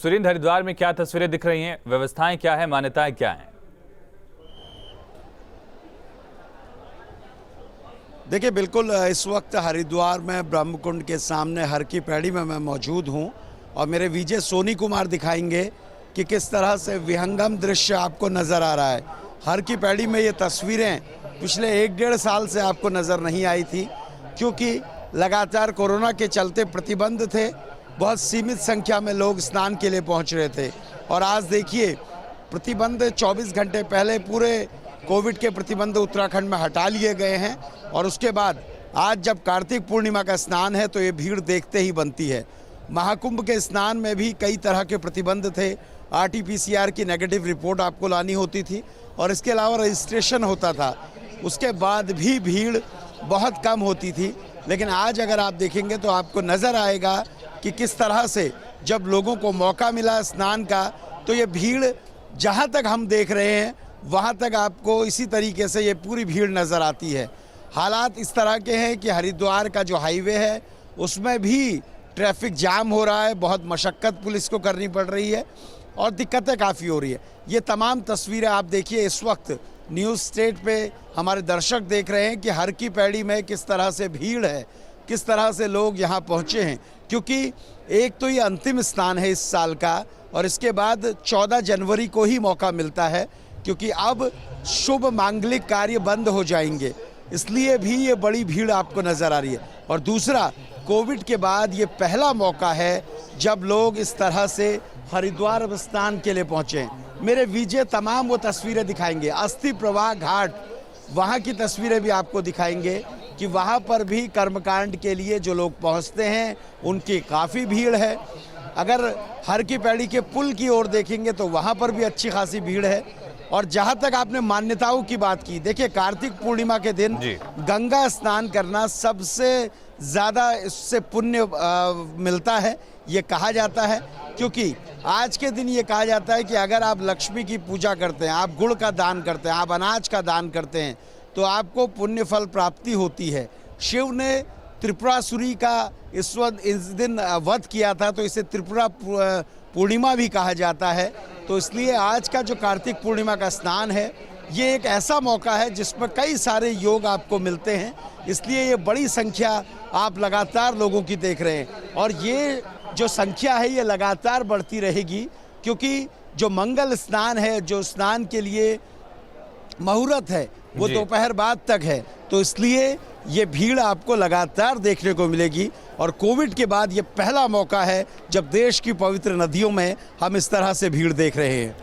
सुरेंद्र, हरिद्वार में क्या तस्वीरें दिख रही हैं? व्यवस्थाएं क्या है, मान्यताएं क्या हैं? देखिए, बिल्कुल इस वक्त हरिद्वार में ब्रह्मकुंड के सामने हर की पैड़ी में मैं मौजूद हूं और मेरे विजय सोनी कुमार दिखाएंगे कि किस तरह से विहंगम दृश्य आपको नज़र आ रहा है। हर की पैड़ी में ये तस्वीरें पिछले 1-1.5 साल से आपको नज़र नहीं आई थी, क्योंकि लगातार कोरोना के चलते प्रतिबंध थे। बहुत सीमित संख्या में लोग स्नान के लिए पहुंच रहे थे और आज देखिए प्रतिबंध 24 घंटे पहले पूरे कोविड के प्रतिबंध उत्तराखंड में हटा लिए गए हैं और उसके बाद आज जब कार्तिक पूर्णिमा का स्नान है तो ये भीड़ देखते ही बनती है। महाकुंभ के स्नान में भी कई तरह के प्रतिबंध थे। RT-PCR की नेगेटिव रिपोर्ट आपको लानी होती थी और इसके अलावा रजिस्ट्रेशन होता था। उसके बाद भी भीड़ बहुत कम होती थी, लेकिन आज अगर आप देखेंगे तो आपको नज़र आएगा कि किस तरह से जब लोगों को मौका मिला स्नान का तो ये भीड़ जहाँ तक हम देख रहे हैं वहाँ तक आपको इसी तरीके से ये पूरी भीड़ नज़र आती है। हालात इस तरह के हैं कि हरिद्वार का जो हाईवे है उसमें भी ट्रैफिक जाम हो रहा है, बहुत मशक्क़त पुलिस को करनी पड़ रही है और दिक्कतें काफ़ी हो रही है। ये तमाम तस्वीरें आप देखिए, इस वक्त न्यूज़ स्टेट पे हमारे दर्शक देख रहे हैं कि हर की पैड़ी में किस तरह से भीड़ है, किस तरह से लोग यहाँ पहुँचे हैं, क्योंकि एक तो ये अंतिम स्नान है इस साल का और इसके बाद 14 जनवरी को ही मौका मिलता है, क्योंकि अब शुभ मांगलिक कार्य बंद हो जाएंगे, इसलिए भी ये बड़ी भीड़ आपको नज़र आ रही है। और दूसरा, कोविड के बाद ये पहला मौका है जब लोग इस तरह से हरिद्वार स्नान के लिए पहुँचे हैं। मेरे विजय तमाम वो तस्वीरें दिखाएंगे, अस्थि प्रवाह घाट वहाँ की तस्वीरें भी आपको दिखाएंगे कि वहाँ पर भी कर्मकांड के लिए जो लोग पहुँचते हैं उनकी काफ़ी भीड़ है। अगर हर की पैड़ी के पुल की ओर देखेंगे तो वहाँ पर भी अच्छी खासी भीड़ है। और जहाँ तक आपने मान्यताओं की बात की, देखिए कार्तिक पूर्णिमा के दिन गंगा स्नान करना सबसे ज़्यादा इससे पुण्य मिलता है, ये कहा जाता है। क्योंकि आज के दिन ये कहा जाता है कि अगर आप लक्ष्मी की पूजा करते हैं, आप गुड़ का दान करते हैं, आप अनाज का दान करते हैं तो आपको पुण्य फल प्राप्ति होती है। शिव ने त्रिपुरासुरी का इस दिन वध किया था, तो इसे त्रिपुरा पूर्णिमा भी कहा जाता है। तो इसलिए आज का जो कार्तिक पूर्णिमा का स्नान है ये एक ऐसा मौका है जिसमें कई सारे योग आपको मिलते हैं, इसलिए ये बड़ी संख्या आप लगातार लोगों की देख रहे हैं और ये जो संख्या है ये लगातार बढ़ती रहेगी, क्योंकि जो मंगल स्नान है, जो स्नान के लिए मुहूर्त है वो दोपहर बाद तक है, तो इसलिए ये भीड़ आपको लगातार देखने को मिलेगी। और कोविड के बाद ये पहला मौका है जब देश की पवित्र नदियों में हम इस तरह से भीड़ देख रहे हैं।